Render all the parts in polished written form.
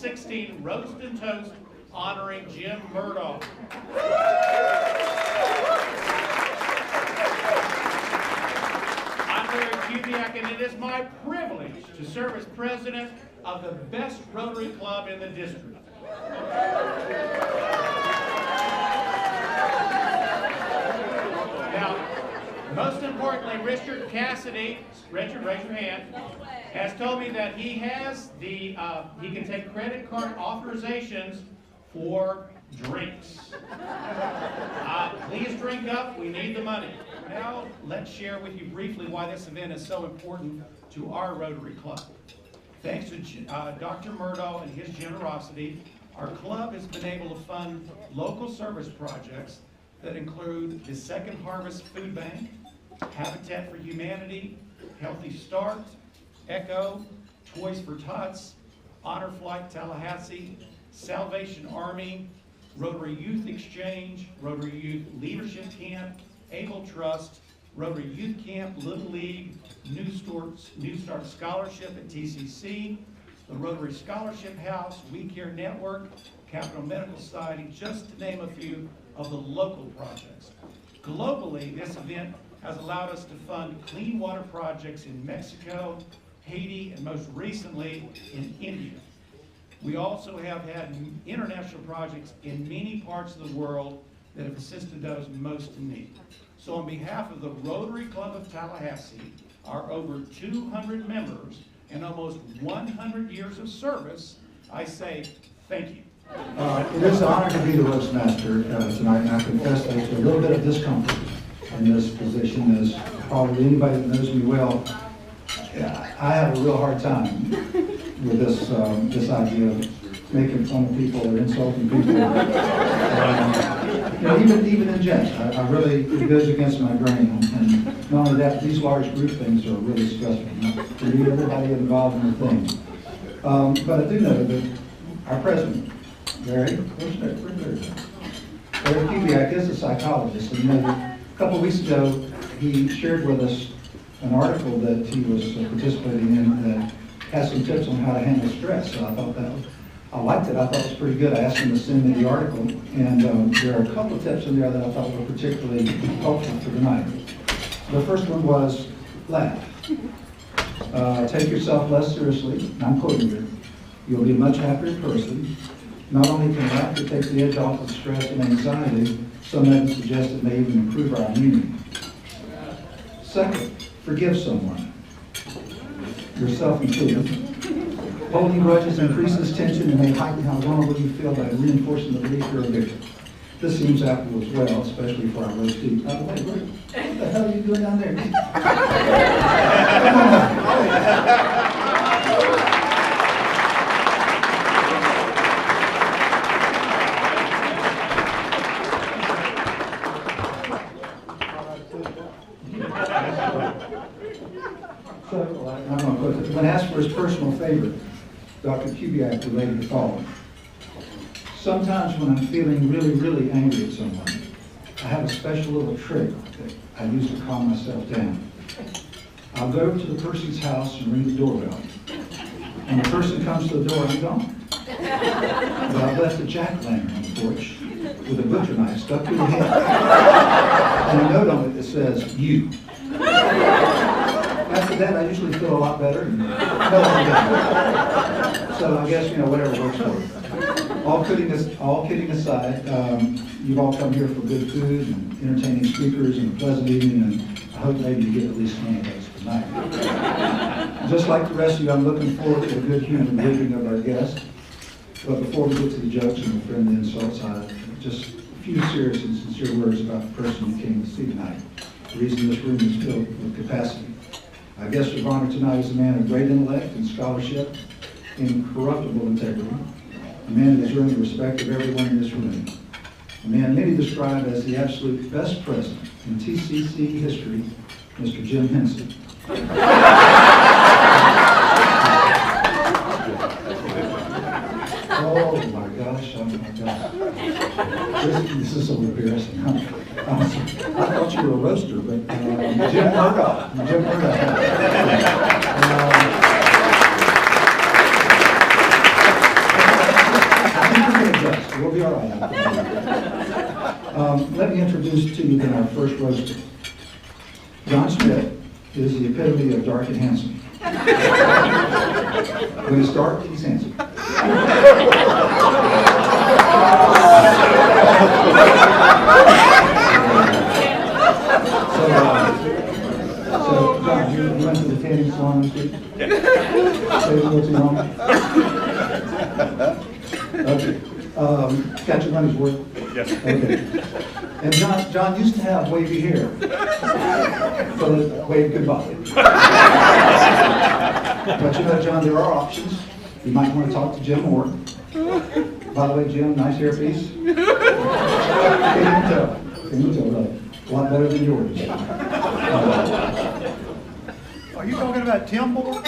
2016 Roast and Toast honoring Jim Murdaugh. I'm Larry Kubiak, and it is my privilege to serve as president of the best Rotary Club in the district. Now, most importantly, Richard Cassidy, Richard, raise your hand, has told me that he has he can take credit card authorizations for drinks. Please drink up, we need the money. Now, let's share with you briefly why this event is so important to our Rotary Club. Thanks to Dr. Murdaugh and his generosity, our club has been able to fund local service projects that include the Second Harvest Food Bank, Habitat for Humanity, Healthy Start, ECHO, Toys for Tots, Honor Flight Tallahassee, Salvation Army, Rotary Youth Exchange, Rotary Youth Leadership Camp, Able Trust, Rotary Youth Camp, Little League, New Start Scholarship at TCC, the Rotary Scholarship House, We Care Network, Capital Medical Society, just to name a few of the local projects. Globally, this event has allowed us to fund clean water projects in Mexico, Haiti, and most recently in India. We also have had international projects in many parts of the world that have assisted those most in need. So on behalf of the Rotary Club of Tallahassee, our over 200 members, and almost 100 years of service, I say thank you. It is an honor to be the roast master tonight, and I confess there's a little bit of discomfort in this position, as probably anybody that knows me well. I have a real hard time with this idea of making fun of people or insulting people. Even in jest, I really, it goes against my grain. And not only that, these large group things are really stressful. To me, everybody involved in the thing. But I do know that our president, Larry Kubiak, is a psychologist. And a couple of weeks ago, he shared with us an article that he was participating in that has some tips on how to handle stress. So I thought I liked it. I thought it was pretty good. I asked him to send me the article, and there are a couple of tips in there that I thought were particularly helpful for tonight. The first one was laugh. Take yourself less seriously. I'm quoting here. You'll be a much happier person. Not only can laughter take the edge off of stress and anxiety, some evidence suggests it may even improve our immunity. Second, forgive someone, yourself included. Holding grudges increases tension and may heighten how vulnerable you feel by reinforcing the belief you're a victim. This seems applicable as well, especially for our roastees. By the way, what the hell are you doing down there? When asked for his personal favorite, Dr. Kubiak related the following. Sometimes when I'm feeling really, really angry at someone, I have a special little trick that I use to calm myself down. I'll go to the person's house and ring the doorbell. When the person comes to the door, I'm gone. But I've left a jack-o'-lantern on the porch with a butcher knife stuck to the head and a note on it that says, "You." After that, I usually feel a lot better. And so I guess, whatever works for you. All kidding aside, you've all come here for good food and entertaining speakers and a pleasant evening, and I hope maybe you get at least one of those tonight. Just like the rest of you, I'm looking forward to a good human briefing of our guests. But before we get to the jokes and the friendly insults, just a few serious and sincere words about the person you came to see tonight. The reason this room is filled with capacity. Our guest of honor tonight is a man of great intellect and scholarship, incorruptible integrity, a man that has earned the respect of everyone in this room, a man many describe as the absolute best president in TCC history, Mr. Jim Henson. Oh my gosh, this is so embarrassing. I thought you were a roaster, but Jim Murdaugh. Jim Murdaugh. received in our first roasting. John Smith is the epitome of dark and handsome. When he's dark, he's handsome. So, John, you went to the tanning salon this week? Stayed a little too long? Okay. Got your money's worth? Yes. Okay. And John used to have wavy hair. So let's wave goodbye. But you know, John, there are options. You might want to talk to Jim Moore. By the way, Jim, nice hairpiece. Can you tell, really? A lot better than yours. Are you talking about Tim Moore?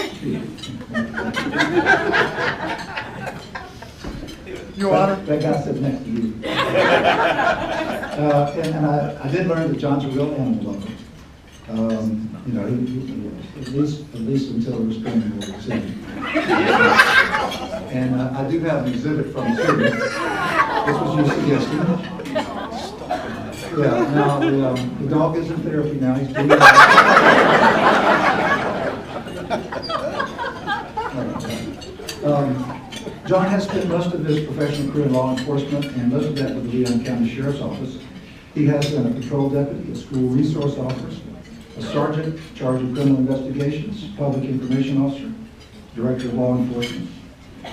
Your Honor. That guy sits next to you. And I did learn that John's a real animal lover. You know, at least until the restraining order was in. And I do have an exhibit from the student. This was your suggestion. Yeah, now the dog is in therapy now. He's doing John has spent most of his professional career in law enforcement and most of that with the Leon County Sheriff's Office. He has been a patrol deputy, a school resource officer, a sergeant in charge of criminal investigations, public information officer, director of law enforcement.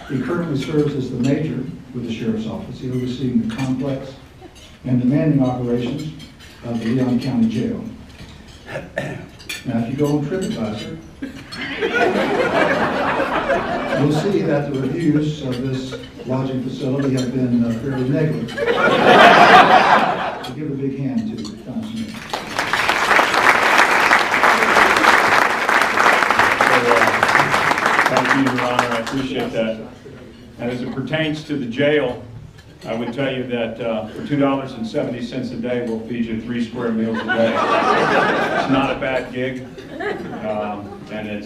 He currently serves as the major with the Sheriff's Office, overseeing the complex and demanding operations of the Leon County Jail. Now, if you go on TripAdvisor, you'll see that the reviews of this lodging facility have been fairly negative. So give a big hand to John Smith. Thank you, Your Honor. I appreciate that. And as it pertains to the jail, I would tell you that for $2.70 a day, we'll feed you 3 square meals a day. It's not a bad gig, and it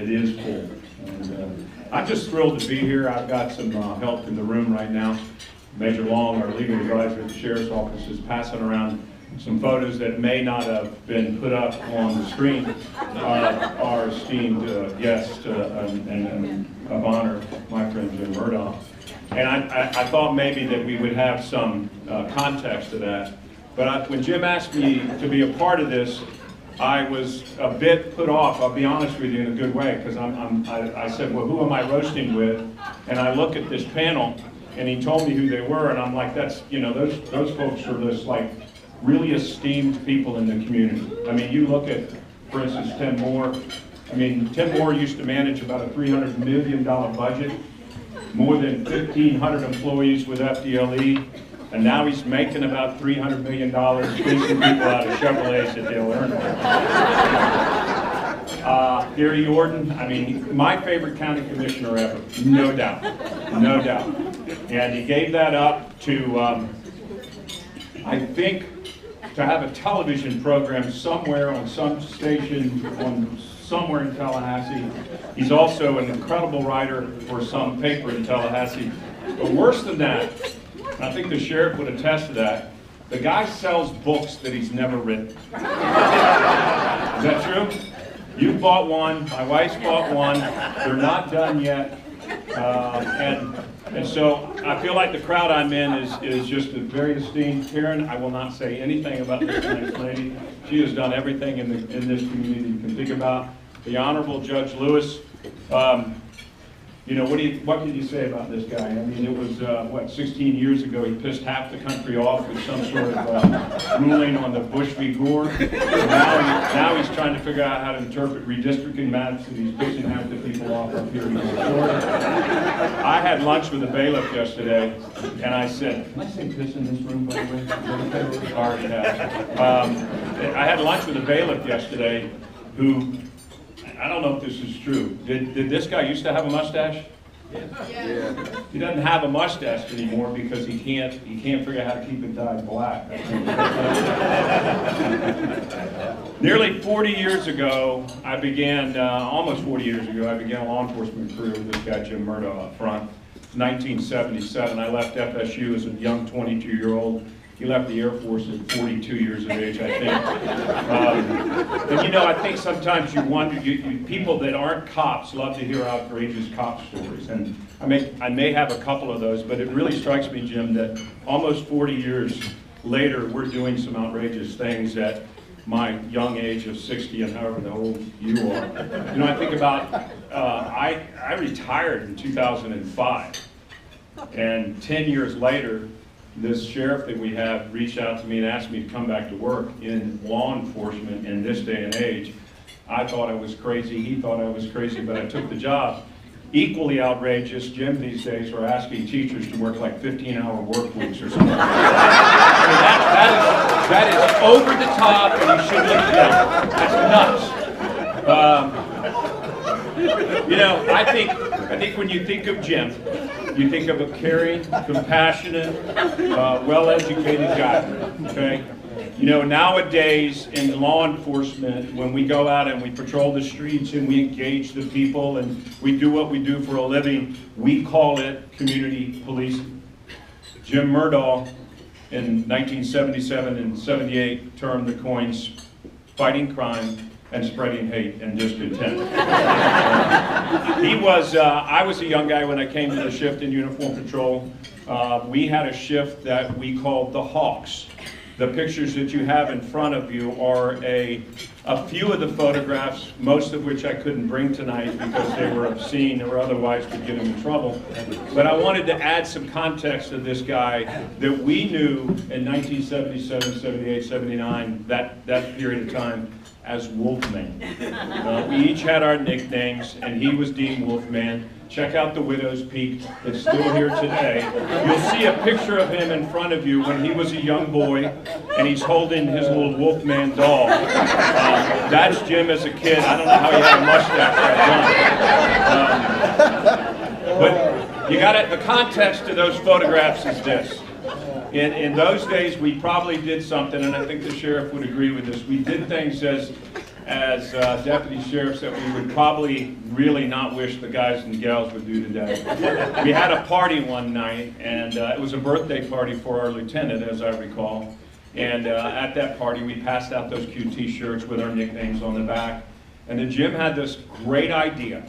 is full. And I'm just thrilled to be here. I've got some help in the room right now. Major Long, our legal advisor at the Sheriff's Office, is passing around some photos that may not have been put up on the screen. Our esteemed guest and of honor, my friend Jim Murdaugh. And I thought maybe that we would have some context to that. But when Jim asked me to be a part of this, I was a bit put off, I'll be honest with you, in a good way, because I said, well, who am I roasting with? And I look at this panel, and he told me who they were, and I'm like, that's, you know, those folks are just like really esteemed people in the community. I mean, you look at, for instance, Tim Moore. I mean, Tim Moore used to manage about a $300 million budget, more than 1,500 employees with FDLE, and now he's making about $300 million squeezing people out of Chevrolets that they'll earn. Gary Orton, I mean, my favorite county commissioner ever, no doubt, no doubt. And he gave that up to, I think, to have a television program somewhere on some station somewhere in Tallahassee. He's also an incredible writer for some paper in Tallahassee. But worse than that, and I think the sheriff would attest to that, the guy sells books that he's never written. Is that true? You bought one, my wife's bought one, they're not done yet. And so I feel like the crowd I'm in is just a very esteemed. Karen, I will not say anything about this nice lady. She has done everything in this community you can think about. The Honorable Judge Lewis, you know, what can you say about this guy? I mean, it was, 16 years ago, he pissed half the country off with some sort of ruling on the Bush v. Gore. Now he's trying to figure out how to interpret redistricting maps, and he's pissing half the people off up here in Florida. I had lunch with a bailiff yesterday, and I said, can I say piss in this room, by the way? Already have. I had lunch with a bailiff yesterday who, I don't know if this is true. Did this guy used to have a mustache? Yeah. He doesn't have a mustache anymore because he can't figure out how to keep it dyed black. Nearly 40 years ago, I began, almost 40 years ago, I began a law enforcement career with this guy, Jim Murdaugh, up front. 1977, I left FSU as a young 22-year-old. He left the Air Force at 42 years of age, I think. And you know, I think sometimes you wonder, people that aren't cops love to hear outrageous cop stories. And I may have a couple of those, but it really strikes me, Jim, that almost 40 years later, we're doing some outrageous things at my young age of 60 and however old you are. You know, I think about, I retired in 2005, and 10 years later, this sheriff that we have reached out to me and asked me to come back to work in law enforcement in this day and age. I thought I was crazy, he thought I was crazy, but I took the job. Equally outrageous, Jim these days are asking teachers to work like 15-hour work weeks or something. I mean, that is over the top, and you should look at that. That's nuts. You know, I think when you think of Jim, you think of a caring, compassionate, well-educated guy, okay? You know, nowadays in law enforcement, when we go out and we patrol the streets and we engage the people and we do what we do for a living, we call it community policing. Jim Murdaugh in 1977 and 78 termed the coins fighting crime and spreading hate and discontent. I was a young guy when I came to the shift in uniform patrol. We had a shift that we called the Hawks. The pictures that you have in front of you are a few of the photographs, most of which I couldn't bring tonight because they were obscene or otherwise could get him in trouble. But I wanted to add some context to this guy that we knew in 1977, 78, 79, that period of time, as Wolfman. We each had our nicknames, and he was deemed Wolfman. Check out the Widow's Peak. It's still here today. You'll see a picture of him in front of you when he was a young boy, and he's holding his little Wolfman doll. That's Jim as a kid. I don't know how he had a mustache that young. But you got the context to those photographs is this. In those days, we probably did something, and I think the sheriff would agree with this. We did things as deputy sheriffs that we would probably really not wish the guys and gals would do today. We had a party one night, and it was a birthday party for our lieutenant, as I recall. And at that party, we passed out those cute t-shirts with our nicknames on the back. And then Jim had this great idea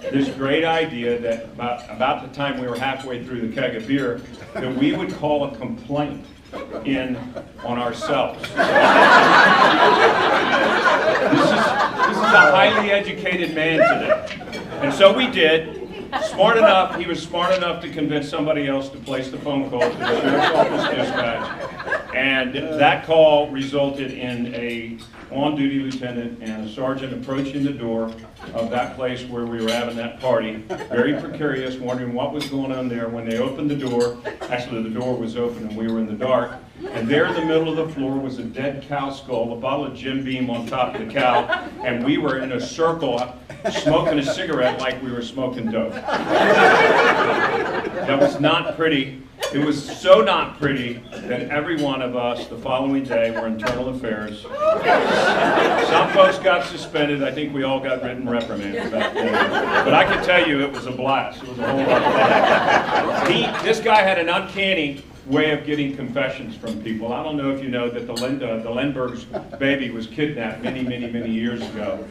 that about the time we were halfway through the keg of beer, that we would call a complaint in on ourselves. This is a highly educated man today. And so we did. He was smart enough to convince somebody else to place the phone call to the sheriff's office dispatch. And that call resulted in a on-duty lieutenant and a sergeant approaching the door of that place where we were having that party, very precarious, wondering what was going on there. When they opened the door, actually the door was open and we were in the dark, and there in the middle of the floor was a dead cow skull, a bottle of Jim Beam on top of the cow, and we were in a circle smoking a cigarette like we were smoking dope. That was not pretty. It was so not pretty that every one of us the following day were internal affairs. Some folks got suspended. I think we all got written reprimands about that. But I can tell you it was a blast. It was a whole lot of fun. This guy had an uncanny way of getting confessions from people. I don't know if you know that the Lindbergh's baby was kidnapped many, many, many years ago.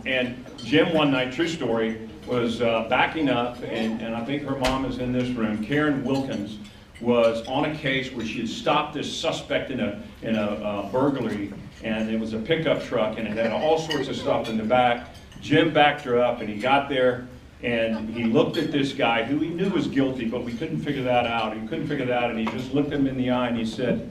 And Jim one night, true story, was backing up, and I think her mom is in this room. Karen Wilkins was on a case where she had stopped this suspect in a burglary, and it was a pickup truck, and it had all sorts of stuff in the back. Jim backed her up, and he got there, and he looked at this guy who he knew was guilty, but we couldn't figure that out. He couldn't figure that out, and he just looked him in the eye, and he said,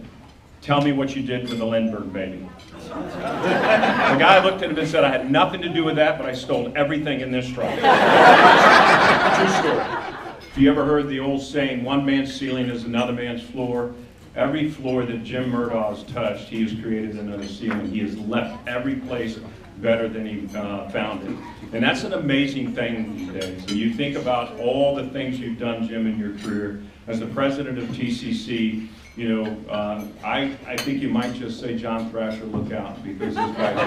"Tell me what you did with the Lindbergh baby." The guy looked at him and said, "I had nothing to do with that, but I stole everything in this truck." True story. Have you ever heard the old saying, one man's ceiling is another man's floor? Every floor that Jim Murdaugh has touched, he has created another ceiling. He has left every place better than he found it. And that's an amazing thing these days. When you think about all the things you've done, Jim, in your career, as the president of TCC, you know, I think you might just say, John Thrasher, look out, because this guy's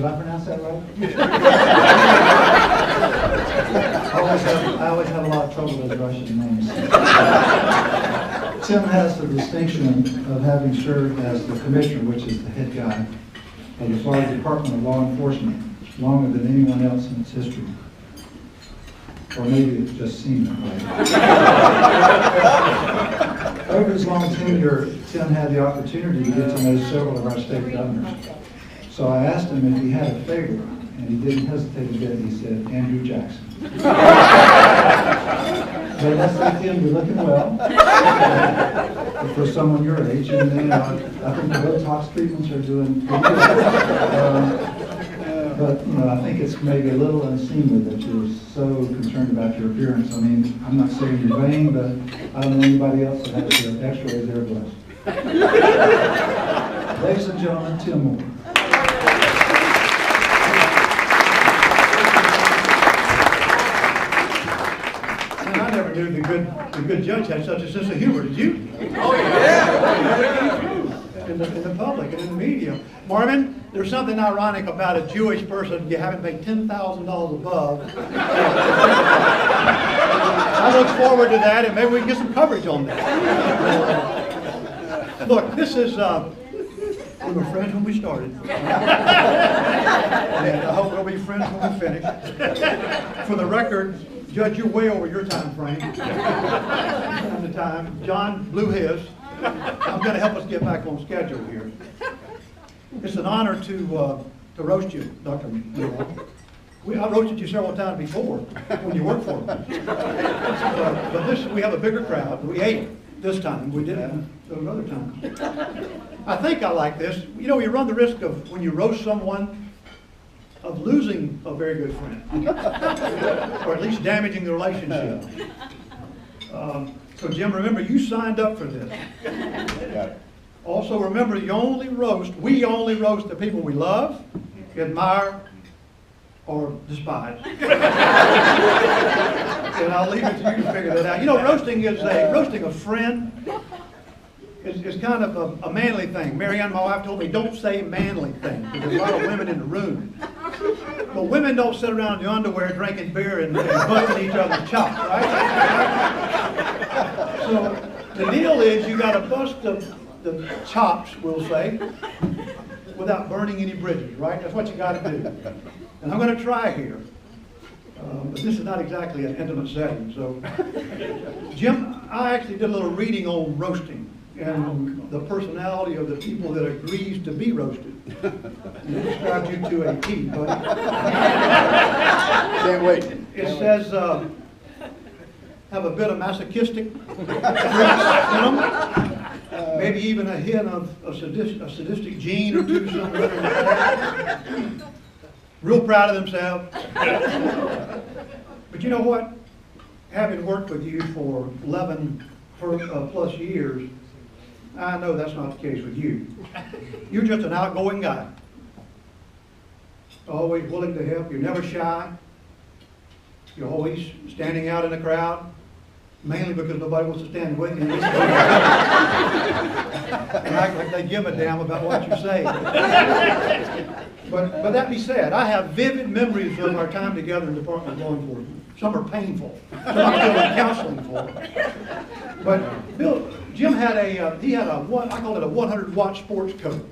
Did I pronounce that right? I always have a lot of trouble with Russian names. Tim has the distinction of having served as the commissioner, which is the head guy of the Florida Department of Law Enforcement, longer than anyone else in its history. Or maybe it just seemed that way. Over his long tenure, Tim had the opportunity to get to know several of our state governors. So I asked him if he had a favorite, and he didn't hesitate a bit. He said, Andrew Jackson. So let's say, Tim, you're looking well for someone your age, and then I think the Botox treatments are doing pretty good. But I think it's maybe a little unseemly that you're so concerned about your appearance. I mean, I'm not saying you're vain, but I don't know anybody else that has the X-rays they're blessed. Ladies and gentlemen, Tim Moore. I never knew the good judge had such a sense of humor. Did you? Oh, yeah. In the public and in the media. Marvin, there's something ironic about a Jewish person you haven't made $10,000 above. I look forward to that, and maybe we can get some coverage on that. Look, this is, we were friends when we started. And I hope we'll be friends when we finish. For the record, Judge, you're way over your time frame. The time. John blew his. I'm going to help us get back on schedule here. It's an honor to roast you, Dr. Murdaugh. I roasted you several times before when you worked for me. But this, we have a bigger crowd. We ate this time. We didn't those other times. I think I like this. You run the risk of, when you roast someone, of losing a very good friend. Or at least damaging the relationship. So Jim, remember, you signed up for this. Also remember, we only roast the people we love, admire, or despise. And I'll leave it to you to figure that out. Roasting a friend is kind of a manly thing. Marianne, my wife, told me, don't say manly things, because there's a lot of women in the room. But women don't sit around in the underwear drinking beer and busting each other's chops, right? So the deal is, you got to bust the chops, we'll say, without burning any bridges, right? That's what you got to do. And I'm going to try here. But this is not exactly an intimate setting. So, Jim, I actually did a little reading on roasting and the personality of the people that agrees to be roasted. And it describes you to a T, buddy. Can't wait. It says, have a bit of masochistic traits in them. Maybe even a hint of a sadistic gene or two somewhere. Real proud of themselves. But you know what? Having worked with you for 11 plus years, I know that's not the case with you. You're just an outgoing guy. Always willing to help. You're never shy. You're always standing out in the crowd, mainly because nobody wants to stand with you. And act like they give a damn about what you say. But that be said, I have vivid memories of our time together in the Department of Law Enforcement. Some are painful. Some I'm still in counseling for. But Jim had I call it a 100-watt sports coat.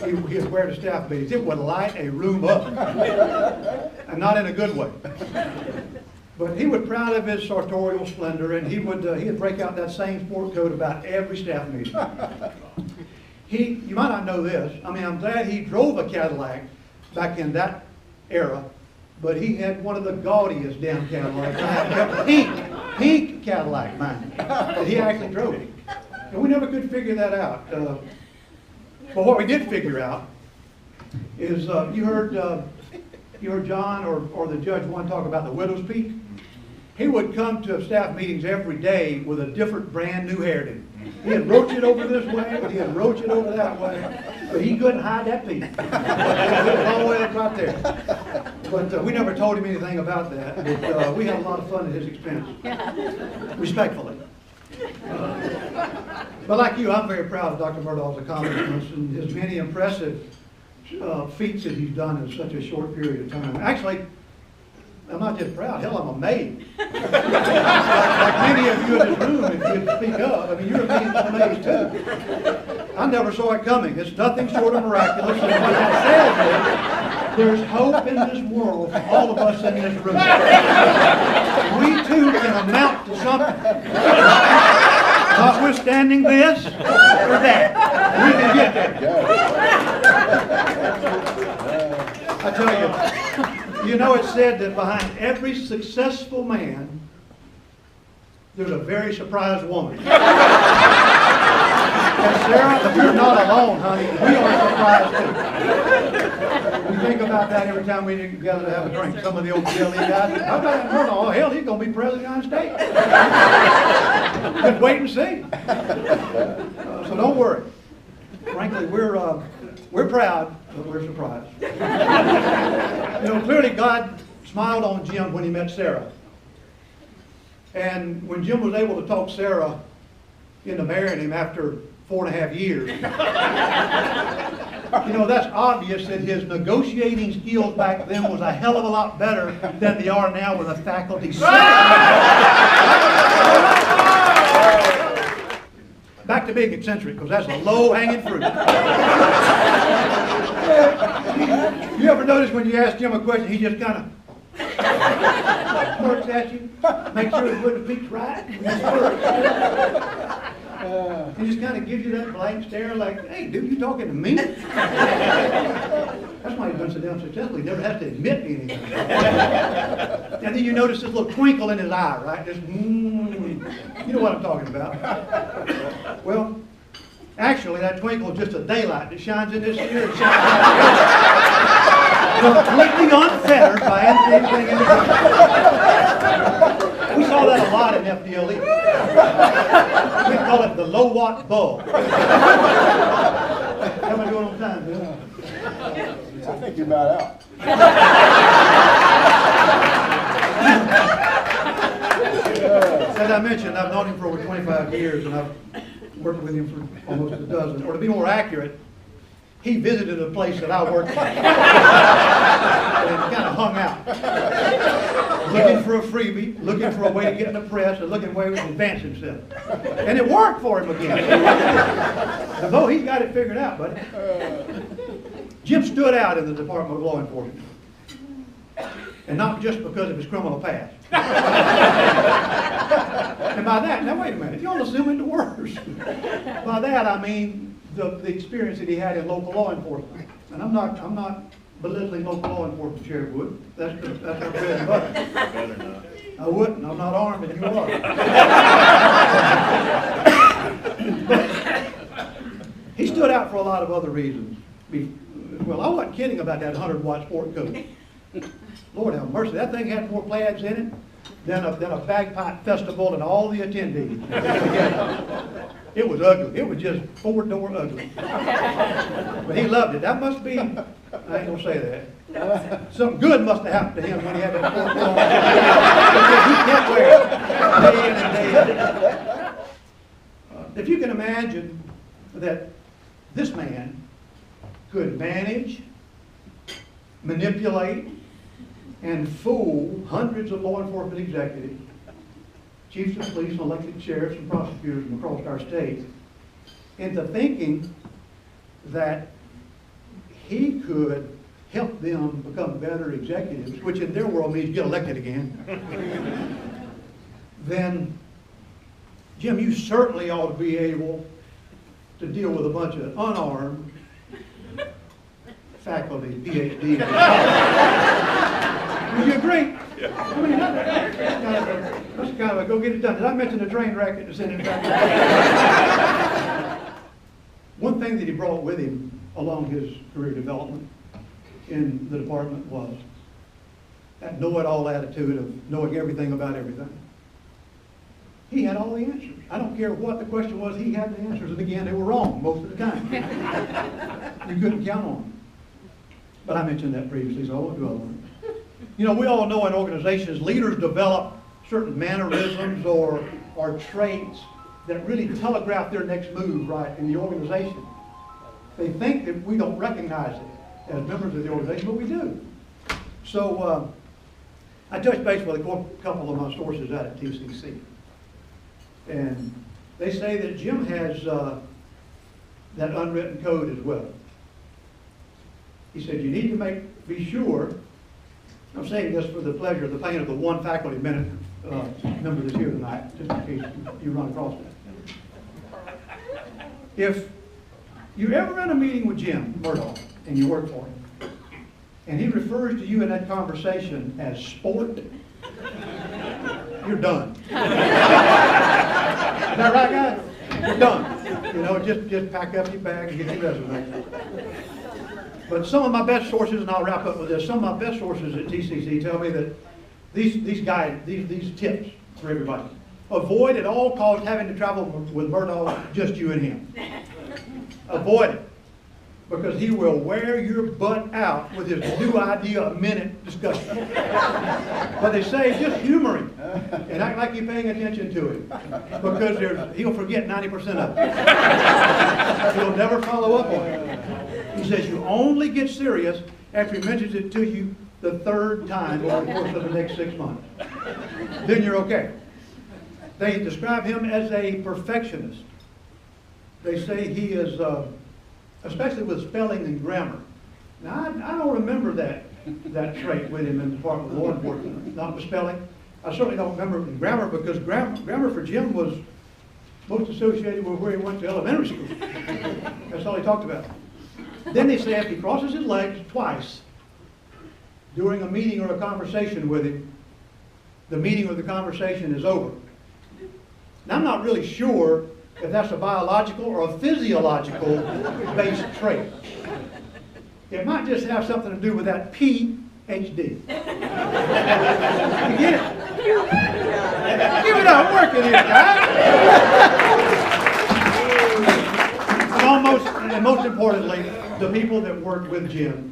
He would wear to staff meetings. It would light a room up. And not in a good way. But he was proud of his sartorial splendor, and he'd break out that same sport coat about every staff meeting. You might not know this. I mean, I'm glad he drove a Cadillac back in that era, but he had one of the gaudiest damn Cadillacs. I had a pink Cadillac, mind you, that he actually drove. And we never could figure that out. But what we did figure out is, you heard John or the judge one talk about the widow's peak. He would come to staff meetings every day with a different brand new hairdo. He had roached it over this way, he had roached it over that way, but he couldn't hide that peak. It was all the way up right there. But we never told him anything about that. But we had a lot of fun at his expense, respectfully. But like you, I'm very proud of Dr. Murdaugh's accomplishments and his many impressive feats that he's done in such a short period of time. Actually, I'm not just proud, hell, I'm amazed. Like many of you in this room, if you'd speak up, I mean, you're amazed too. I never saw it coming. It's nothing short of miraculous. And what that says is, there's hope in this world for all of us in this room. We too can amount to something. Notwithstanding this or that, we can get there. I tell you, it's said that behind every successful man, there's a very surprised woman. And Sarah, you're not alone, honey. We are surprised too. We think about that every time we get together to have a drink. Some of the old GLE guys, how about Murdaugh? Oh, hell, he's going to be president of the United States. Just wait and see. So don't worry. Frankly, we're proud, but we're surprised. Clearly God smiled on Jim when he met Sarah. And when Jim was able to talk Sarah into marrying him after 4.5 years, that's obvious that his negotiating skills back then was a hell of a lot better than they are now with a faculty Back to being eccentric, because that's a low-hanging fruit. You ever notice when you ask Jim a question, he just kind of looks at you, make sure his wooden feet's right. He just kind of gives you that blank stare like, hey, dude, you talking to me? That's why he's been so damn successful. He never has to admit anything. And then you notice this little twinkle in his eye, right? Just, you know what I'm talking about. Well, actually, that twinkle is just a daylight that shines in this ear and shines out. Completely unfettered by anything in the world. We saw that a lot in FDLE. We call it the low-watt bulb. How am I doing on time, Bill? I think you're about out. As I mentioned, I've known him for over 25 years, and I've worked with him for almost a dozen. Or to be more accurate, he visited a place that I worked at. And kind of hung out. Looking for a freebie, looking for a way to get in the press, and looking for a way to advance himself. And it worked for him again. Although he's got it figured out, buddy. Jim stood out in the Department of Law Enforcement. And not just because of his criminal past. And by that, now wait a minute, you don't assume the worst. By that I mean the experience that he had in local law enforcement. And I'm not belittling local law enforcement, Sheriff Wood. That's our bread and butter. Better not. I wouldn't. I'm not armed, and you are. But he stood out for a lot of other reasons. Well, I wasn't kidding about that 100-watt sport coat. Lord have mercy, that thing had more plaids in it than a bagpipe festival and all the attendees. It was ugly. It was just four-door ugly. But he loved it. That must be, I ain't going to say that. Something good must have happened to him when he had that four-door. Because he kept wearing it day in and day out. If you can imagine that this man could manage, manipulate, and fool hundreds of law enforcement executives, chiefs of police, and elected sheriffs and prosecutors from across our state into thinking that he could help them become better executives, which in their world means get elected again, then, Jim, you certainly ought to be able to deal with a bunch of unarmed faculty, PhD. Would you agree? Yeah. I mean, that's kind of a go get it done. Did I mention the train racket that's in it? One thing that he brought with him along his career development in the department was that know-it-all attitude of knowing everything about everything. He had all the answers. I don't care what the question was, he had the answers. And again, they were wrong most of the time. You couldn't count on them. But I mentioned that previously, so I won't dwell on it. We all know in organizations, leaders develop certain mannerisms or traits that really telegraph their next move, right, in the organization. They think that we don't recognize it. as members of the organization, but we do. So I touched base with a couple of my sources out at TCC. And they say that Jim has that unwritten code as well. He said, you need to be sure, I'm saying this for the pleasure of the pain of the one faculty member that's here tonight, just in case you run across that. If you're ever in a meeting with Jim Murdaugh and you work for him, and he refers to you in that conversation as sport, you're done. Is that right, guys? You're done. You know, just pack up your bag and get your resume. But some of my best sources, and I'll wrap up with this, some of my best sources at TCC tell me that these tips for everybody. Avoid at all costs having to travel with Murdaugh, just you and him. Avoid it. Because he will wear your butt out with his new idea a minute discussion. But they say just humor him and act like you're paying attention to him. Because he'll forget 90% of it. He'll never follow up on it. He says you only get serious after he mentions it to you the third time over the course of the next 6 months. Then you're okay. They describe him as a perfectionist. They say he is, especially with spelling and grammar. Now, I don't remember that trait with him in the Department of Law Enforcement, not with spelling. I certainly don't remember it in grammar, because grammar for Jim was most associated with where he went to elementary school. That's all he talked about. Then they say if he crosses his legs twice during a meeting or a conversation with him, the meeting or the conversation is over. Now, I'm not really sure if that's a biological or a physiological based trait. It might just have something to do with that PhD. You get it? Give it up, work it in, guys. And most importantly, the people that work with Jim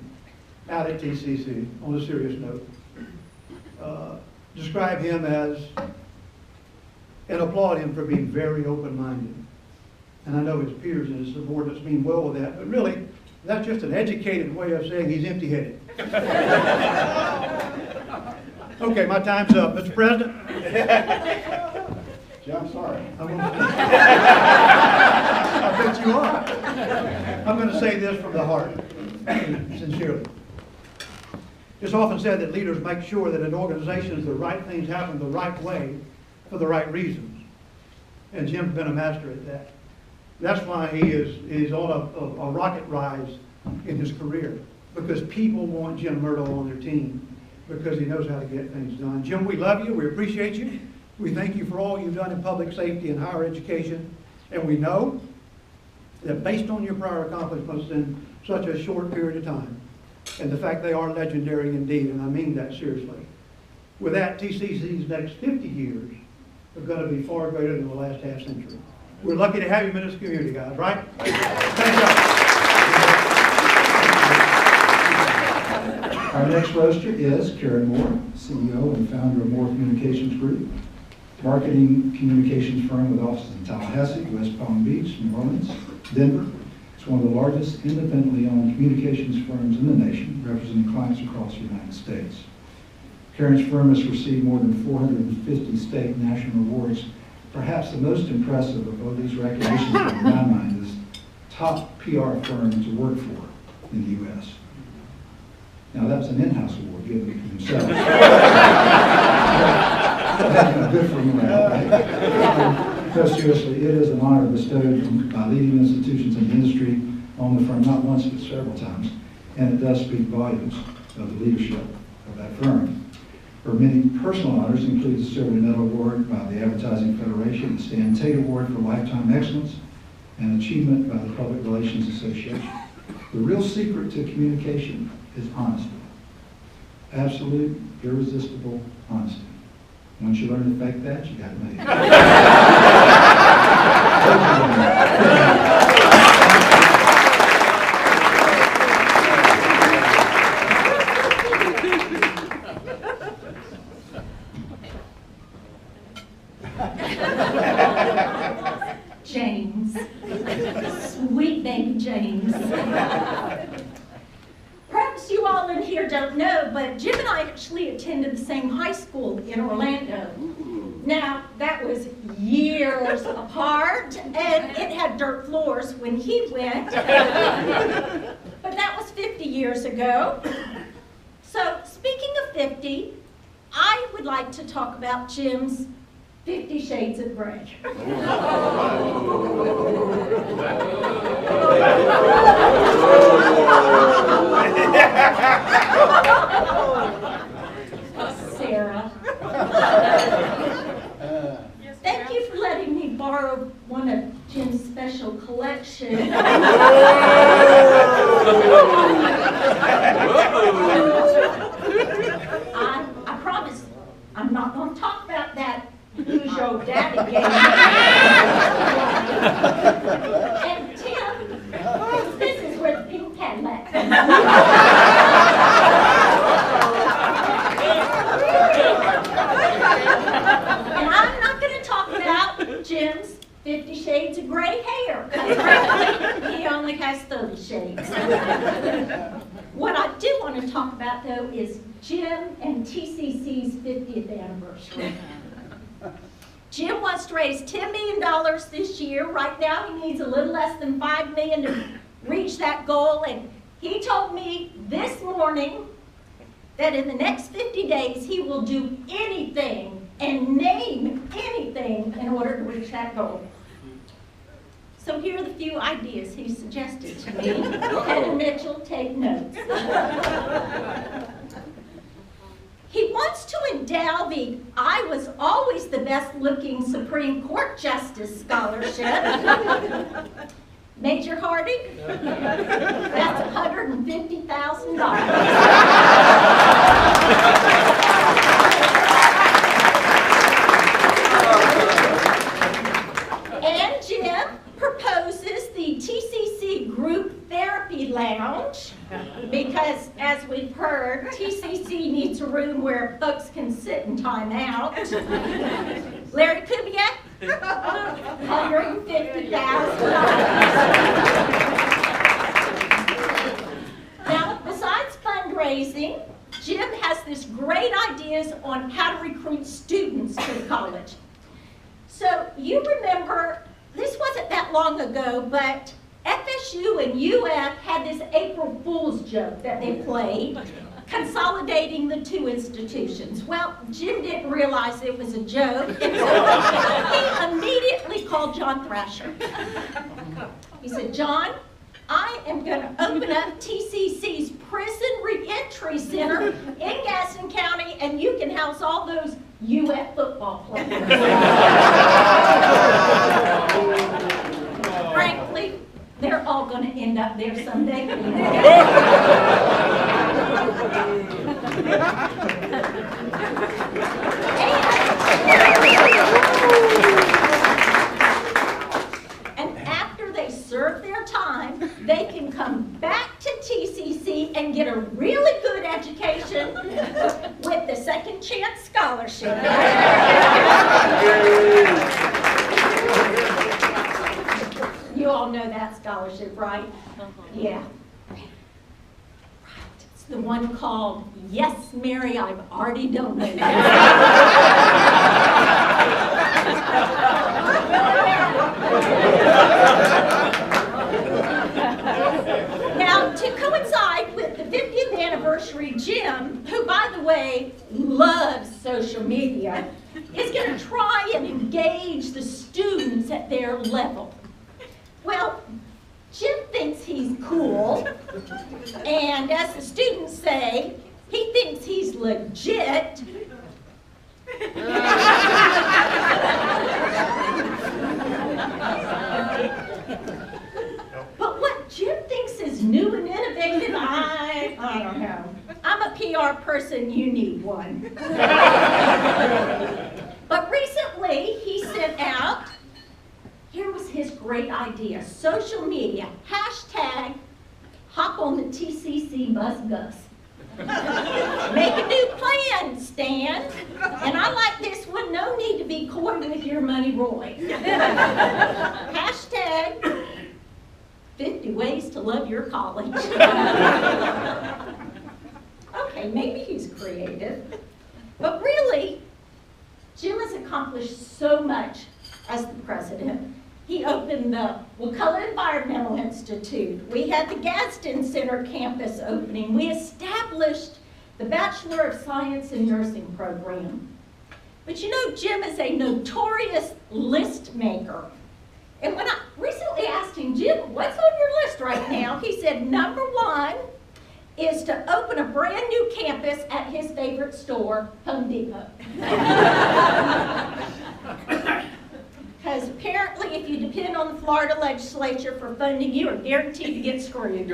out at TCC, on a serious note, describe him as, and applaud him for being very open-minded. And I know his peers and his subordinates mean well with that, but really, that's just an educated way of saying he's empty-headed. Okay, my time's up. Mr. President? Gee, I'm sorry. I bet you are. I'm going to say this from the heart, sincerely. It's often said that leaders make sure that in organizations the right things happen the right way for the right reasons. And Jim's been a master at that. That's why he's on a rocket rise in his career, because people want Jim Murdaugh on their team because he knows how to get things done. Jim, we love you. We appreciate you. We thank you for all you've done in public safety and higher education. And we know that based on your prior accomplishments in such a short period of time, and the fact they are legendary indeed, and I mean that seriously, with that, TCC's next 50 years are going to be far greater than the last half century. We're lucky to have you in this community, guys, right? Thank you. Our next roaster is Karen Moore, CEO and founder of Moore Communications Group, marketing communications firm with offices in Tallahassee, West Palm Beach, New Orleans, Denver. It's one of the largest independently owned communications firms in the nation, representing clients across the United States. Karen's firm has received more than 450 state and national awards. Perhaps the most impressive of all these recognitions in my mind is top PR firm to work for in the U.S. Now that's an in-house award given to himself. Good for him, right? No, seriously, it is an honor bestowed by leading institutions in the industry on the firm, not once but several times, and it does speak volumes of the leadership of that firm. Her many personal honors include the Silver Medal Award by the Advertising Federation, the Stan Tate Award for Lifetime Excellence, and achievement by the Public Relations Association. The real secret to communication is honesty. Absolute, irresistible honesty. Once you learn to fake that, you got it made. James. Sweet baby James. not know, but Jim and I actually attended the same high school in Orlando. Now, that was years apart, and it had dirt floors when he went. But that was 50 years ago. So, speaking of 50, I would like to talk about Jim's 50 Shades of Grey. Sarah. Thank you for letting me borrow one of Jim's special collections. I promise I'm not going to talk about that Who's Your Daddy game. And Tim, this is where the pink Cadillac comes And I'm not going to talk about Jim's 50 Shades of Gray hair, because frankly, he only has 30 shades. What I do want to talk about, though, is Jim and TCC's 50th anniversary. Jim wants to raise $10 million this year. Right now, he needs a little less than $5 million to reach that goal, and he told me this morning that in the next 50 days, he will do anything and name anything in order to reach that goal. So here are the few ideas he suggested to me. Heather Mitchell, take notes. He wants to endow the I Was Always the Best Looking Supreme Court Justice Scholarship. Major Harding, that's $150,000. And Jim proposes the TCC Group Therapy Lounge because, as we've heard, TCC needs a room where folks can sit and time out. Larry Kubiak, $150,000. Now, besides fundraising, Jim has this great ideas on how to recruit students to the college. So you remember, this wasn't that long ago, but FSU and UF had this April Fool's joke that they played, consolidating the two institutions. Well, Jim didn't realize it was a joke, and so he immediately called John Thrasher. He said, John, I am going to open up TCC's Prison Reentry Center in Gaston County, and you can house all those UF football players. Frankly, they're all going to end up there someday. And after they serve their time, they can come back to TCC and get a really good education with the Second Chance Scholarship. You all know that scholarship, right? Yeah. Right. It's the one called Yes, Mary, I've Already Donated. Now, to coincide with the 50th anniversary, Jim, who, by the way, loves social media, is going to try and engage the students at their level. Well, Jim thinks he's cool, and as the students say, he thinks he's legit. But what Jim thinks is new and innovative, I don't know. I'm a PR person, you need one. But recently, he sent out, here was his great idea, social media, hashtag hop on the TCC bus Gus. Make a new plan, Stan. And I like this one, no need to be coy with your money, Roy. Hashtag 50 ways to love your college. Okay. Okay, maybe he's creative. But really, Jim has accomplished so much as the president. He opened the Wakulla Environmental Institute. We had the Gadsden Center campus opening. We established the Bachelor of Science in Nursing program. But you know, Jim is a notorious list maker. And when I recently asked him, Jim, what's on your list right now? He said, number one is to open a brand new campus at his favorite store, Home Depot. Because apparently if you depend on the Florida legislature for funding, you are guaranteed to get screwed. He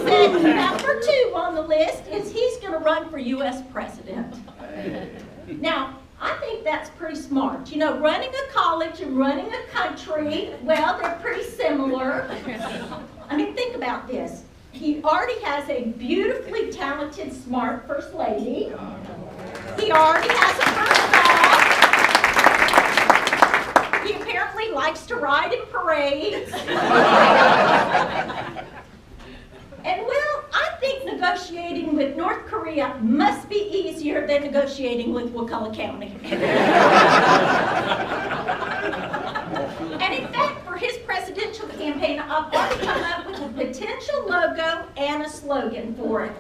said number two on the list is he's going to run for U.S. president. Now, I think that's pretty smart. You know, running a college and running a country, well, they're pretty similar. I mean, think about this. He already has a beautifully talented, smart first lady. He already has a first dog. He apparently likes to ride in parades. And well, I think negotiating with North Korea must be easier than negotiating with Wakulla County. And in fact, for his presidential campaign, I've already come up with a potential logo and a slogan for it.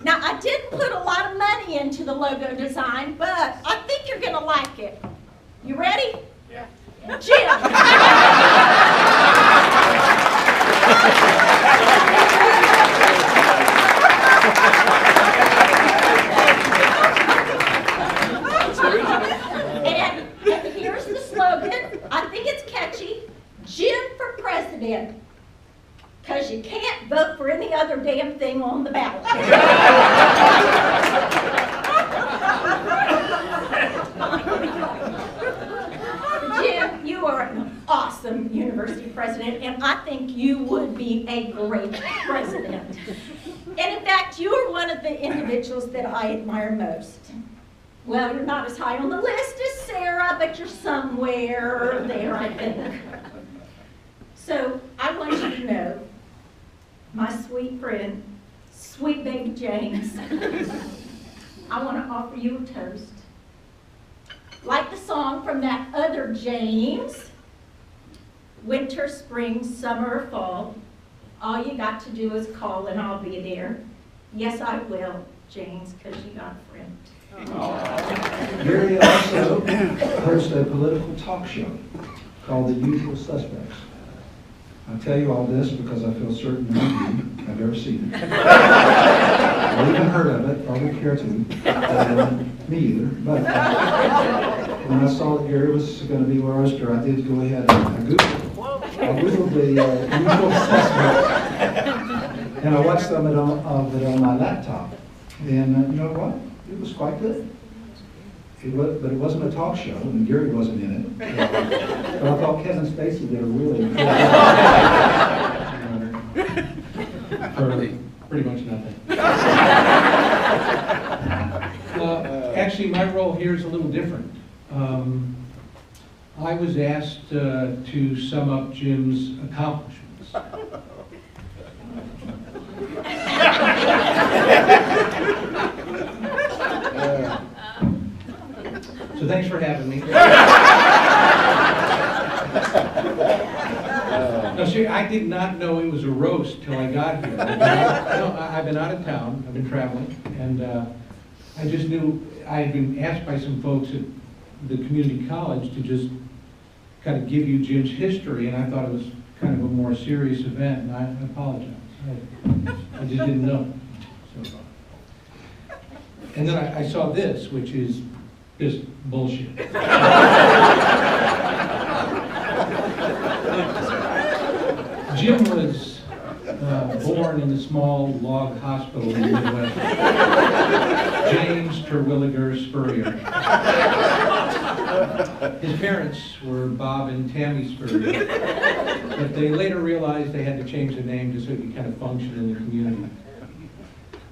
Now, I didn't put a lot of money into the logo design, but I think you're going to like it. You ready? Yeah. Jim. And here's the slogan. I think it's catchy. Jim for president. Because you can't vote for any other damn thing on the ballot. Jim, you are an awesome university president, and I think you would be a great president. And in fact, you are one of the individuals that I admire most. Well, you're not as high on the list as Sarah, but you're somewhere there, I think. So I want you to know, my sweet friend, sweet baby James, I want to offer you a toast. Like the song from that other James, winter, spring, summer, or fall, all you got to do is call and I'll be there. Yes, I will, James, because you got a friend. Gary also hosts a political talk show called The Usual Suspects. I tell you all this because I feel certain none of you have ever seen it. Or even heard of it, or would care to. Me either. But when I saw that Gary was going to be our hoster, I did go ahead and I Googled the Usual Suspects. And I watched some of it on my laptop. And you know what? It was quite good. But it wasn't a talk show, and Gary wasn't in it. But I thought Kevin Spacey did a really good job. For pretty much nothing. Actually, my role here is a little different. I was asked to sum up Jim's accomplishments. So thanks for having me. No, see, I did not know it was a roast till I got here. I've been out of town, I've been traveling, and I just knew I had been asked by some folks at the community college to just kind of give you Jim's history, and I thought it was kind of a more serious event, and I apologize. I just didn't know. So, and then I saw this, which is just bullshit. Jim was born in a small log hospital in the Midwest. James Terwilliger Spurrier. His parents were Bob and Tammy Spurrier, but they later realized they had to change the name just so it could kind of function in the community.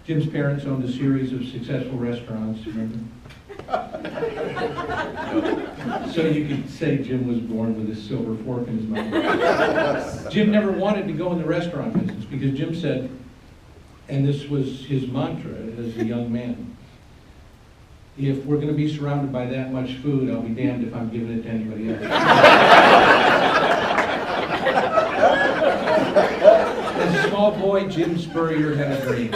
Jim's parents owned a series of successful restaurants, remember? So you could say Jim was born with a silver fork in his mouth. Jim never wanted to go in the restaurant business because Jim said, and this was his mantra as a young man, if we're going to be surrounded by that much food, I'll be damned if I'm giving it to anybody else. As a small boy, Jim Spurrier had a dream.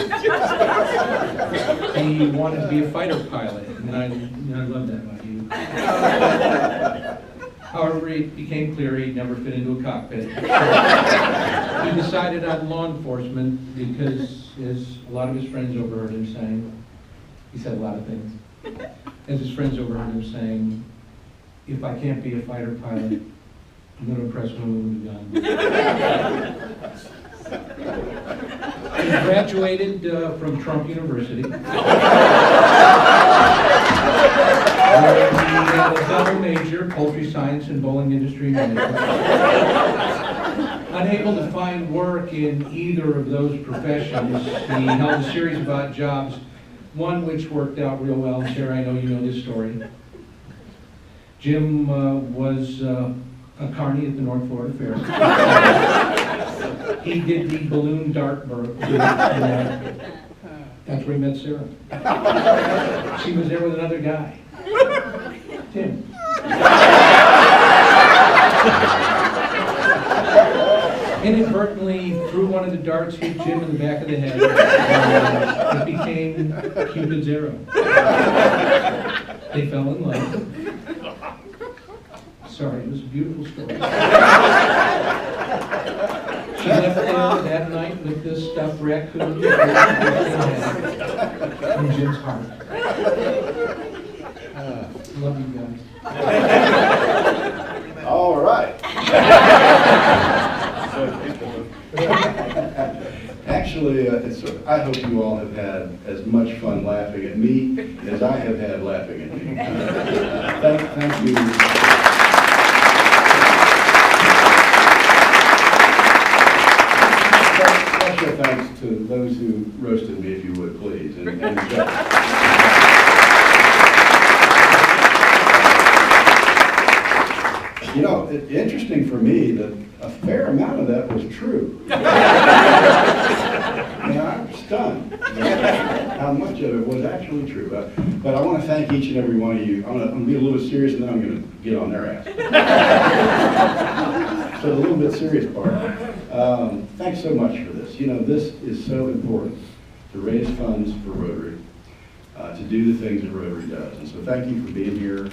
He wanted to be a fighter pilot, and I love that about you. However, it became clear he'd never fit into a cockpit. He decided on law enforcement because, as a lot of his friends overheard him saying, he said a lot of things. As his friends overheard him saying, if I can't be a fighter pilot, I'm going to impress women with a gun. He graduated from Trump University. Where he had a double major, poultry science and bowling industry management. Unable to find work in either of those professions, he held a series of odd jobs, one which worked out real well, and Sarah, I know you know this story. Jim was a carny at the North Florida Fair. He did the balloon dart bird. That's where he met Sarah. She was there with another guy, Tim. Inadvertently threw one of the darts, hit Jim in the back of the head. It became Cupid's arrow. They fell in love. Sorry, it was a beautiful story. She left there that night with this stuffed raccoon in Jim's heart. Love you guys. All right. Actually, I hope you all have had as much fun laughing at me as I have had laughing at me. Thank you. Special thanks to those who roasted me, if you would, please. You know, it's interesting for me that a fair amount of that was true. I'm stunned how much of it was actually true. But I want to thank each and every one of you. I'm going to be a little bit serious, and then I'm going to get on their ass. So the little bit serious part. Thanks so much for this. You know, this is so important to raise funds for Rotary, to do the things that Rotary does. And so thank you for being here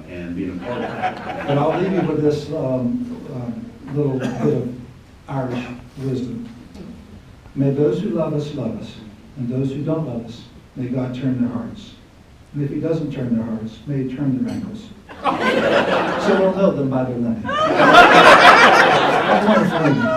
and being a part of it. And I'll leave you with this little bit of Irish wisdom. May those who love us, and those who don't love us, may God turn their hearts. And if he doesn't turn their hearts, may he turn their ankles. So we'll know them by their linen. Have a wonderful evening.